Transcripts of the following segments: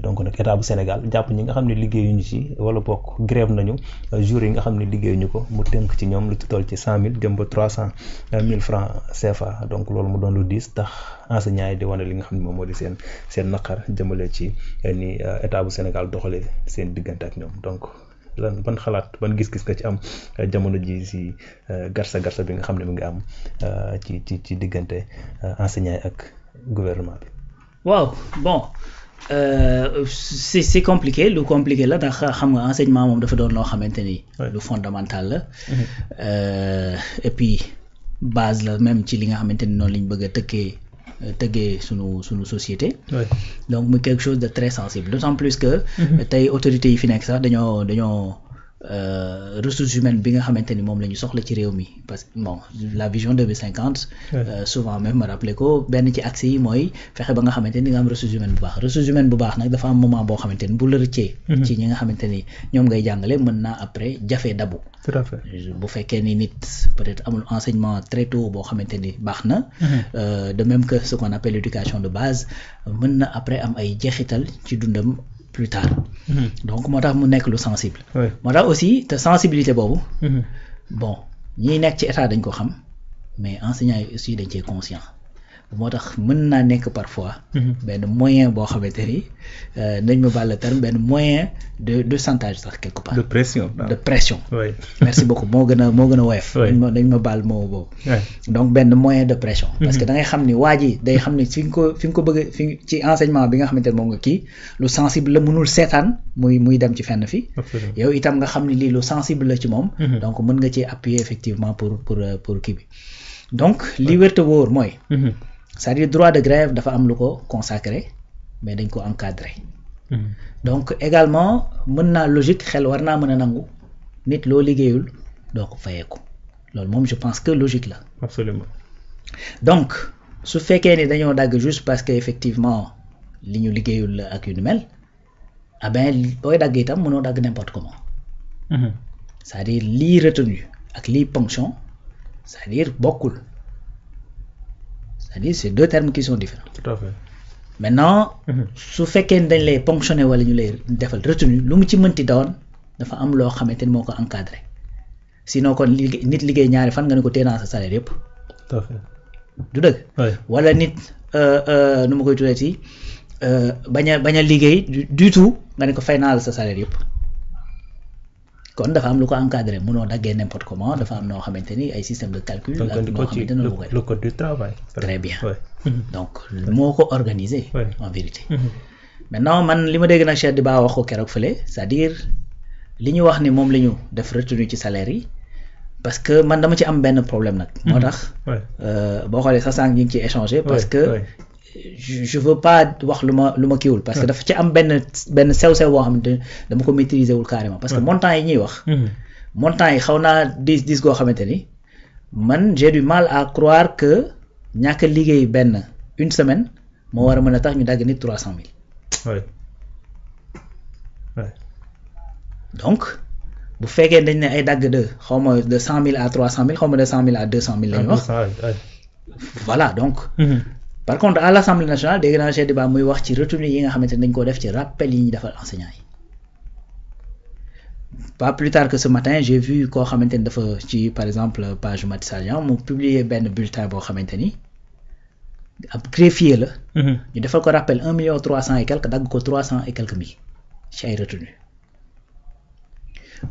donc nag état bu Sénégal jàpp ñi nga xam ne liggéeyuñu ci wala bokk grève nañu jours yi nga xam ne liggéeyuñu ko mu tënk ci ñoom lu ci toll ci 100 000 jëm ba 300 000 francs CFA donc loolu mu doon lu diis tax enseignants yi di wane li nga xam ne moom moo di seen naqar jëmale ci ni état bu Sénégal doxalee seen diggante ak ñoom donc lan ban xalaat ban gis-gis nga ci am jamono ji si garsa bi nga xam ne mu ngi am ci diggante enseignants yi ak gouvernement bi. waaw bon c'est compliqué lu compliqué la ndax xam nga enseignement moom dafa doon loo xamante ni. lu fondamental la. Et puis base la même ci li nga xamante ni noonu lañ bëgg a tëggee sunu société. Donc muy quelque chose de très sensible d'autant plus que. tey autorités yi fi nekk sax dañoo ressources humaines bi nga xamante ni moom la ñu soxla ci réew mi parce que bon la vision 2050. Souvent même ma rappelé ko benn ci axe yi mooy fexe ba nga xamante ni nga am ressources humaines bu baax nag dafa am moment boo xamante ni bu la rëccee. ci ñi nga xamante ni ñoom ngay jàngale mën naa après jafe dabu. Tout à fait. bu fekkee ni nit peut-être amul enseignement très tôt boo xamante ni baax na. De même que ce qu'on appelle l'éducation de base mën na après am ay jeexital ci dundam plus tard. Donc moo tax mu nekk lu sensible. moo tax aussi te sensibilité boobu. Bon ñiy nekk ci état dañ ko xam mais enseignants yi aussi dañ cee conscient moo tax mën naa nekk parfois. benn moyen boo xamante ni nañ ma baal le terme benn moyen de chantage sax quelque part. de pression. Oui. Merci beaucoup moo gën a woyof. dañ ma baal moo boobu. Donc benn moyen de pression. parce que da ngay xam ni waa ji day xam ni fi nga ko bëgg ci enseignement bi nga xamante ne moom nga kii lu sensible la mënul seetaan muy dem ci fenn fi. yow itam nga xam ni lii lu sensible la ci moom. donc mën nga ci appuyer effectivement pour kii bi donc li wér te wóor mooy. C'est-à-dire droit de grève dafa am lu ko consacré mais dañ ko encadré. Donc également mën naa logique xel war naa mën a nangu nit loo liggéeyul doo ko fayeeku loolu moom je pense que logique la. Absolument. Donc su fekkee ni dañoo dagg juste parce que effectivement li ñu liggéeyul la ak yu ni mel ah ben booy dagg itam mënoo dagg n'importe comment. C'est-à-dire lii retenu ak lii ponction c'est-à-dire bokkul. C'est-à-dire c'est deux termes qui sont différents. Tout à fait. Maintenant su fekkee ni dañ lay ponctionner wala ñu lay defal retenu lu mu ci mënti doon dafa am loo xamante ni moo ko encadré sinon kon nit liggéey ñaari fan nga ne ko téye naa sa salaire yëpp. Tout à fait. du dëgg. wala nit nu ma koy tuddee ci bañ a liggéey du tout nga ne ko fay naa la sa salaire yëpp kon dafa am lu ko encadré mënoo daggee n'importe comment dafa am noo xamante ni ay système de calcul. ak noo xamante ne lu koy le code du travail. Très bien. Donc moo ko organisé. En vérité. Maintenant man li ma dégg nag Cheikh Diba wax ko keroog fële c'est-à-dire li ñu wax ni moom la ñu def retenu ci salaire yi parce que man dama ci am benn problème nag. moo tax boo xoolee sax sànq ñu ngi ciy échanger. parce que je veux pas wax lu ma kiiwul parce que dafa ci am benn sew-sew boo xamante ne dama ko maîtriser wul carrément. parce que montant yi ñuy wax. montant yi xaw naa dis goo xamante ni man j'ai du mal à croire que ñàkk a liggéey une semaine moo war a mën a tax ñu dagg nit 300 000. Donc bu fekkee dañ ne ay dagg xaw ma de 100 000 à 300 000 xaw ma de 100 000 à 200 000 la ñu wax. Voilà donc. Par contre à l'Assemblée nationale dégg naa Cheikh Diba muy wax ci retenu yi nga xamante ne dañ ko def ci rappel yi ñu defal enseignants yi. Pas plus tard que ce matin j'ai vu koo xamante ni dafa ci par exemple page Mati Sagnan mu publier benn bulletin boo xamante ni ab greffier la. ñu defal ko rappel 1 300 000 et quelque dagg ko 300 et quelques mille ci ay retenu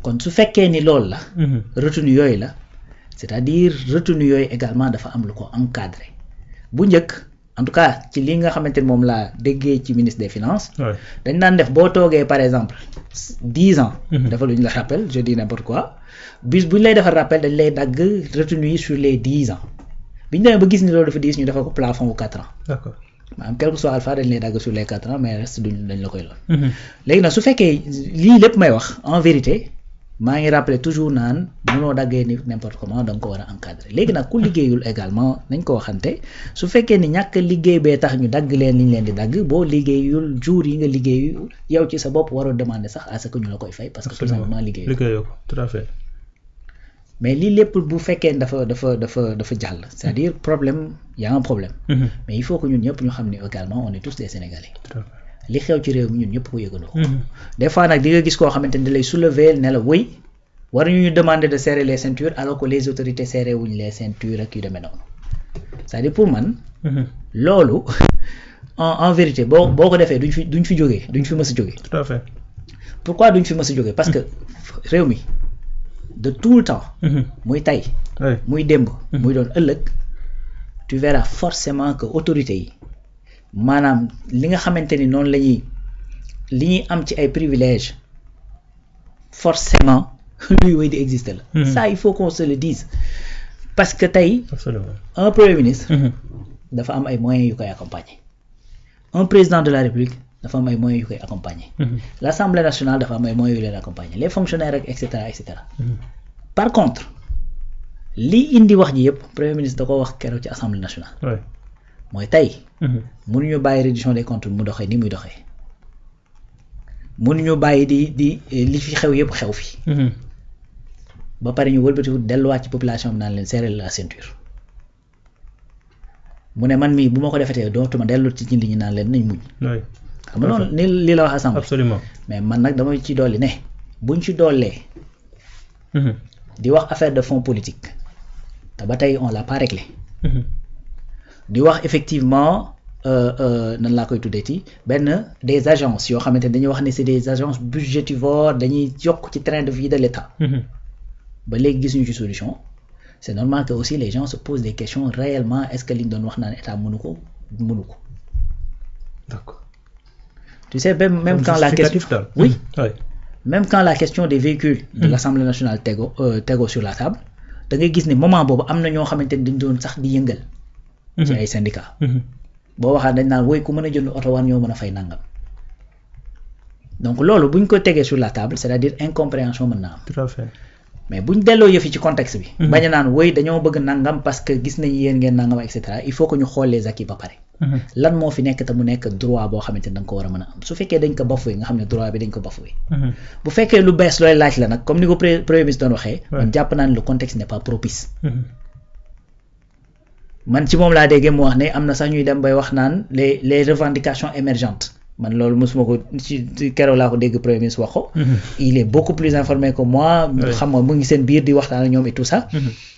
kon su fekkee ni loolu la. retenu yooyu la c'est-à-dire retenu yooyu également dafa am lu ko encadré bu njëkk en tout cas ci li nga xamante ni moom laa déggee ci ministre des finances. dañ daan def boo toogee par exemple 10 ans. defaluñu la rappel je dis n'importe quoi bis bu ñu lay defal rappel dañ lay dagg retenu yi sur les 10 ans bi ñu demee ba gis ni loolu dafa 10 ñu defal ko plafond bu 4 ans. D'accord. maanaam quel que soit alpha dañ lay dagg sur les 4 ans mais reste dañ la koy lool. léegi nag su fekkee lii lépp may wax en vérité maa ngi rappeler toujours naan mënoo daggee ni n'importe comment da nga ko war a encadrer léegi nag ku liggéeyul également nañ ko waxante su fekkee ni ñàkk liggéey bee tax ñu dagg leen li ñu leen di dagg boo liggéeyul jour yi nga liggéeyu yow ci sa bopp waroo demander sax à ce que ñu la koy fay parce que tout simplement liggéeyoo ko tout à fait. mais lii lépp bu fekkee dafa jàll c'est-à-dire problème y a un problème. Mais il faut que ñun ñëpp ñu xam ne également on est tous des Sénégalais. li xew ci réew mi ñun ñëpp ko yëgandoo. Des fois nag di nga gis koo xamante ni da lay soulever ne la wëy war ñu demander de serrer les ceintures alors que les autorités serré wuñ les ceintures ak yu demee noonu c'est-à-dire pour man. loolu en vérité boo ko defee duñ fi jógee duñ fi mës a jógee. Tout à fait. Pourquoi duñ fi mës a jógee parce que réew mi de tout le temps. muy tey. muy démb. muy doon ëllëg. tu verras forcément que autorités yi maanaam li nga xamante ni noonu li ñuy am ci ay privilèges forcément luy wéy di exister la. Ça il faut qu'on se le dise parce que tey. un premier ministre. dafa am ay moyens yu koy accompagner. un président de la République dafa am ay moyens yu koy accompagner. L'Assemblée nationale dafa am ay moyens yu leen accompagner les fonctionnaires ak et cetera et cetera. Par contre li indi wax ji yëpp premier ministre da ko wax keroog ci Assemblée nationale. mooy tey. mënuñu bàyyi reddition des comptes mu doxee ni muy doxee. mënuñu bàyyi di li fi xew yëpp xew fi. ba pare ñu wëlbatiku delluwaat ci population bi naan leen serrer la ceinture. mu ne man mii bu ma ko defetee dootuma dellu ci li ñu naan leen nañ muñ. xam nga noonu ni li la wax Assemblée. Absolument. mais man nag dama ci dolli ne buñ ci dollee. di wax affaire de fonds politique. te ba tey on l'a pas réglé. di wax effectivement nan laa koy tuddeeti benn des agences yoo xamante ne dañuy wax ne c'est des agences budgétivores dañuy yokk ci train de vie de l'État. ba léegi gisuñu ci solution. C'est normal que aussi les gens se posent des questions réellement est-ce que li ñu doon wax naan état mënu ko. D'accord. Tu sais même quand la question oui. Même quand la question des véhicules de l'Assemblée nationale tego sur la table da ngay gis ne moment boobu am na ñoo xamante ni dañ doon sax di yëngal. ci ay syndicats. boo waxaat dañ naan woy ku mën a jënd oto war ñoo mën a fay nangam. donc loolu buñ ko tegee sur la table c'est-à-dire incompréhension mën na am. Tout à fait. mais buñ delloo yëfi ci contexte bi. bañ a naan woy dañoo bëgg nangam parce que gis nañ yéen ngeen nangam et cetera il faut que ñu xool les acquis ba pare. lan moo fi nekk te mu nekk droit boo xamante ni da nga ko war a mën a am su fekkee dañ ko bafoué nga xam ne droit bi dañ ko bafoué. bu fekkee lu bees looy laaj la nag comme ni ko premier ministre doon waxee. man jàpp naa ne le contexte n'est pas propice. man ci moom laa déggee mu wax ne am na sax ñuy dem bay wax naan les revendications émergentes. man loolu mosuma ko ci keroog laa ko dégg premier ministre wax ko. il est beaucoup plus informé que moi. xam nga mu ngi seen biir di waxtaan ak ñoom et tout ça.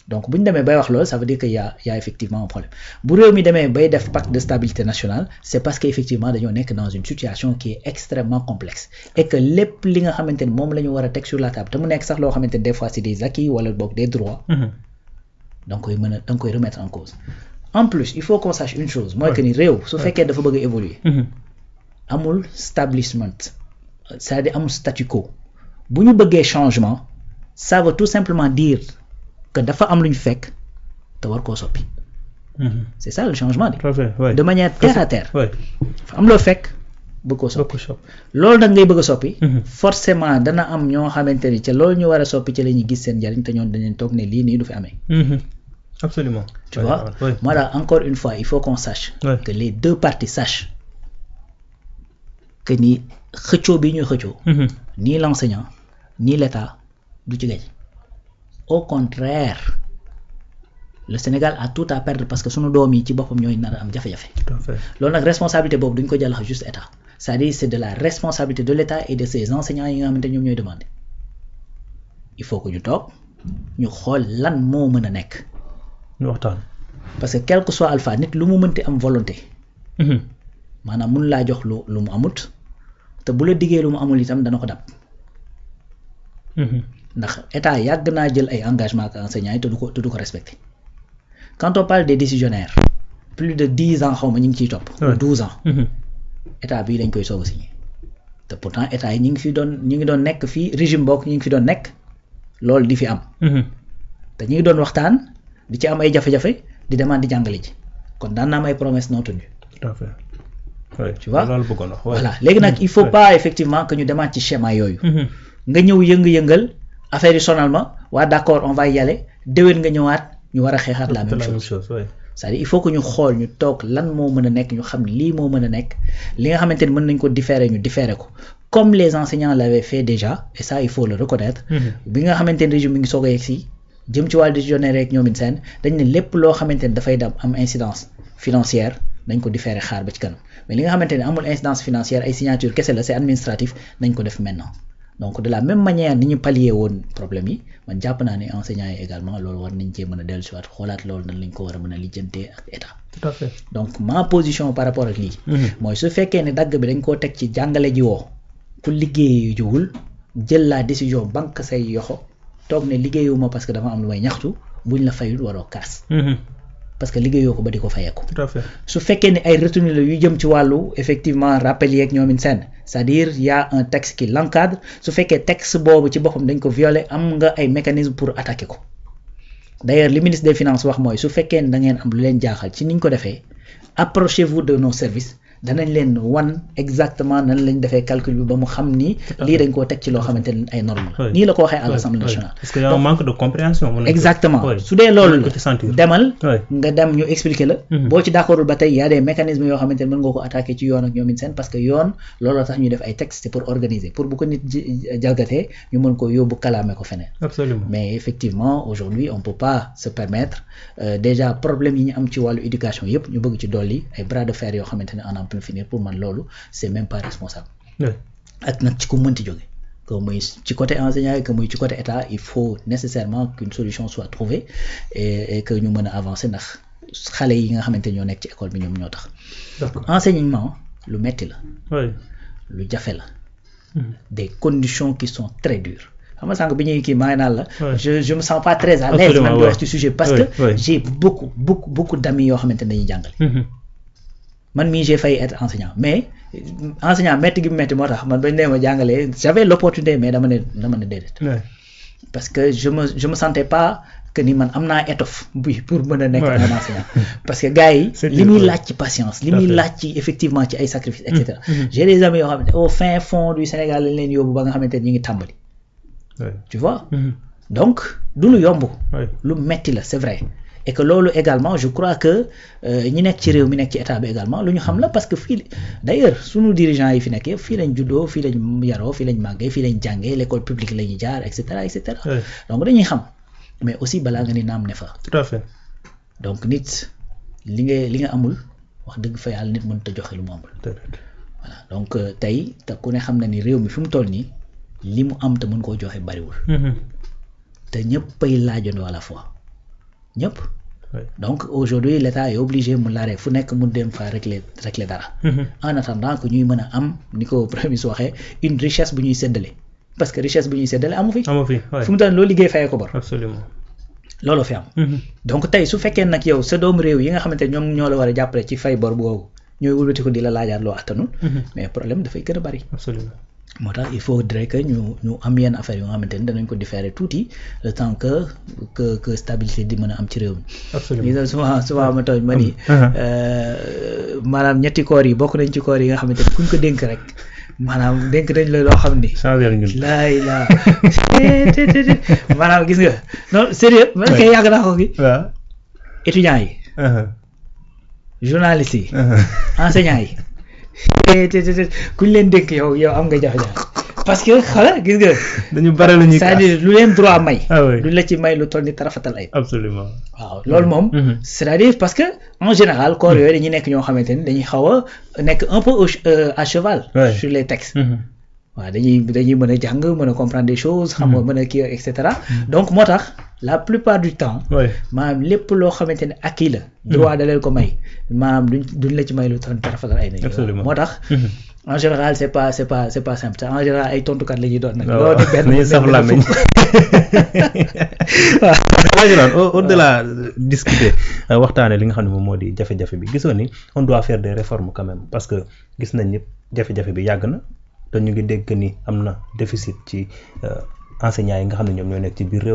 donc bu ñu demee bay wax loolu ça veut dire que y a effectivement un problème bu réew mi demee bay def pacte de stabilité nationale c'est parce que effectivement dañoo nekk dans une situation qui est extrêmement complexe et que lépp li nga xamante ni moom la ñu war a teg sur la table te mu nekk sax loo xamante ni des fois c'est des acquis wala boog des droits. da nga koy remettre en cause. En plus il faut qu'on sache une chose mooy que ni réew su fekkee dafa bëgg a évoluer. amul establishment c'est-à-dire amul statu quo bu ñu bëggee changement ça veut tout simplement dire que dafa am lu ñu fekk te war koo soppi. c'est ça le changement de manière terre à terre. dafa am loo fekk bëgg koo soppi. loolu nag ngay bëgg a soppi. forcément dana am ñoo xamante ni ca loolu ñu war a soppi ci la ñuy gis seen njariñ te ñoom dañu toog ne lii nii du fi amee. Absolument. Tu vois moi là encore une fois il faut qu'on sache. que les deux parties sachent. que ni xëccoo bi ñuy xëccoo. ni l'enseignant ni l'État du ci gañ. au contraire le Sénégal a tout à perdre parce que sunu doom yi ci boppam ñooy nar a am jafe-jafe. loolu nag responsabilité boobu duñ ko jàllax juste État c'est-à-dire c'est de la responsabilité de l'État et de ses enseignants yi nga xamante ñoom ñooy demander. il faut que ñu toog ñu xool lan moo mën a nekk. ñu waxtaan. parce que quel que soit alpha nit lu mu mënti am volonté. maanaam mun laa jox lu mu amut. te bu la diggee lu mu amul itam dana ko dab. ndax état yàgg naa jël ay engagements ak enseignants yi te du ko respecté. quand on parle des décisionnaires plus de 10 ans xaw ma ñu ngi ciy topp. 12 ans. état bii lañ koy soog a signé. te pourtant état yi ñu ngi doon nekk fii régime bokk ñu ngi fi doon nekk loolu di fi am. te ñu ngi doon waxtaan di ci am ay jafe-jafe di demande di jàngale ji kon daan naa am ay promesses non tenues. Tout à fait. tu vois voilà léegi nag il faut pas effectivement que ñu demaat ci schéma yooyu. nga ñëw yëngal affaire yi sonal ma waa d'accord on va y aller déwén nga ñëwaat ñu war a xeexaat la même chose. c'est-à-dire il faut que ñu xool ñu toog lan moo mën a nekk ñu xam lii moo mën a nekk li nga xamante ni mën nañ ko différer ñu différer ko comme les enseignants l'avaient fait déjà et ça il faut le reconnaître. bi nga xamante ni régime mi ngi soog a yegg si jëm ci wàllu décisionnaire rek ñoom it seen dañ ne lépp loo xamante ni dafay am incidence financière dañ ko différer xaar ba ci kanam mais li nga xamante ne amul incidence financière ay signature kese la c'est administratif nañ ko def maintenant donc de la même manière ni ñu pallier woon problème yi man jàpp naa ne enseignants yi également loolu war nañ cee mën a dellu si waat xoolaat loolu nan lañ ko war a mën a lijjantee ak état. Tout à fait. donc ma position par rapport ak lii. mooy su fekkee ne dagg bi dañ koo teg ci jàngale ji woo ku liggéey jiwul jël la décision banque say yoxo toog ne liggéeyuma parce que dafa am lu may ñaxtu buñ la fayul waroo kaas. parce que liggéeyoo ko ba di ko fayeeku. Tout à fait. su fekkee ne ay retenues la yu jëm ci wàllu effectivement rappel yeeg ñoomin seen c'est-à-dire y a un texte qui l'encadre su fekkee texte boobu ci boppam dañ ko violer am nga ay mécanismes pour attaquer ko d'ailleurs li ministre des finances wax mooy su fekkee ne da ngeen am lu leen jaaxal ci niñ ko defee approchez-vous de nos services danañ leen wan exactement nan lañ defee calcul bi ba mu xam ni lii dañ koo teg ci loo xamante ne ay normes la nii la ko waxee à l'Assemblée nationale. parce que y a un manque de compréhension. exactement su dee loolu la demal nga dem ñu expliquer la boo ci d'accordul ba tey y a des mécanismes yoo xamante ne mën nga ko attaquer ci yoon ak ñoomin seen parce que yoon looloo tax ñu def ay textes c'est pour organiser pour bu ko nit jalgatee ñu mën ko yóbbu kalaame ko feneen. Absolument. mais effectivement aujourd'hui on peut pas se permettre déjà problème yi ñu am ci wàllu éducation yëpp ñu bëgg ci dolli ay bras de fer yoo xamante ne peut finir pour man loolu c'est même pas responsable. ak nag ci ku mënti jóge que muy ci côté enseignant que muy ci côté état il faut nécessairement qu'une solution soit trouvée et que ñu mën a avancer ndax xale yi nga xamante ñoo nekk ci école bi ñoom ñoo tax. enseignement lu metti la. lu jafe la. des conditions qui sont très dures. xam nga sànq bi ñuy kii maa ngi naan la. je me sens pas très à l'aise man di wax ci sujet parce que j'ai beaucoup d'amis yoo xamante ne dañuy jàngale. man mii j'ai failli être enseignant mais enseignant métti gi métti moo tax man bañ nee ma jàngalee j'avais l'opportunité mais dama ne déedéet. parce que je me sentais pas que ni man am naa étoffe bi pour mën a nekk un enseignant. parce que gars yi li muy laaj ci patience li muy laaj ci effectivement ci ay sacrifices et cetera. j'ai des amis yoo xamante au fin fond du Sénégal lañ leen yóbbu ba nga xamante ne ñu ngi tàmbali. tu vois. donc du lu yomb. lu metti la c'est vrai. et que loolu également je crois que ñi nekk ci réew mi nekk ci état bi également lu ñu xam la parce que fii d'ailleurs sunu dirigeants yi fi nekk yëpp fii lañ juddoo fii lañ yaroo fii lañ màggee fii lañ jàngee l'école publique la ñuy jaar et cetera et cetera. donc dañuy xam mais aussi balaa nga ni naam ne fa. Tout à fait. donc nit li nga amul wax dëgg fa yàlla nit mënut a joxe lu mu amul. voilà donc tey te ku ne xam na ni réew mi fi mu toll nii li mu am te mën koo joxe bariwul. te ñëppay laajandoo à la fois ñëpp. donc aujourd'hui l'État est obligé mu laaree fu nekk mu dem fa régler dara. en attendant que ñuy mën a am ni ko premier ministre waxee une richesse bu ñuy séddale parce que richesse bu ñuy séddale amu fi. fu mu toll loo liggéey fayee ko bor. absolument. loolu fi am. donc tey su fekkee nag yow sa doomu réew yi nga xamante ñoom ñoo la war a jàppale ci fay bor boobu ñooy wëlbati ko di la laajaat loo attanul. mais problème dafay gën a bari. absolument. moo tax il faudrait que ñu am yenn affaire yoo xamante ni danañ ko différer tuuti le temps que stabilité di mën a am ci réew mi. absolument souvent ma tooñ ma ni maanaam ñetti koor yi bokk nañ ci koor yi nga xamante ni kuñ ko dénk rek maanaam dénk nañ la loo xam ni. laay laa maanaam gis nga non sérieux man kay yàgg naa ko gi. waaw étudiants yi. journalistes yi. enseignants yi. kuñ leen dénk yow am nga jafe-jafe parce que xala gis nga. dañu bare la ñuy c'est-à-dire lu leen droit may. lu la ci may lu toll ni tarafatal ay. absolument. waaw loolu moom. c'est-à-dire parce que en général corps yooyu dañuy nekk ñoo xamante ni dañuy xaw a nekk un peu à cheval. sur les textes. waaw dañuy mën a jàng mën a comprendre des choses. xam nga mën a kii et cetera. donc moo tax la plupart du temps. maanaam lépp loo xamante ne acquis la. droit da leen ko may maanaam duñ la ci may lu tarafatal ay. absolument moo tax. en général c'est pas simple en général ay tontukat la ñuy doon nag. waaw dañuy sax làmmiñ. waaw au-delà discuter waxtaanee li nga xam ne moom moo di jafe-jafe bi gisoon ni on doit faire des réformes quand même parce que gis nañ ni jafe-jafe bi yàgg na te ñu ngi dégg ni am na déficit ci enseignants yi nga xam ne ñoom ñoo nekk ci biir réew mi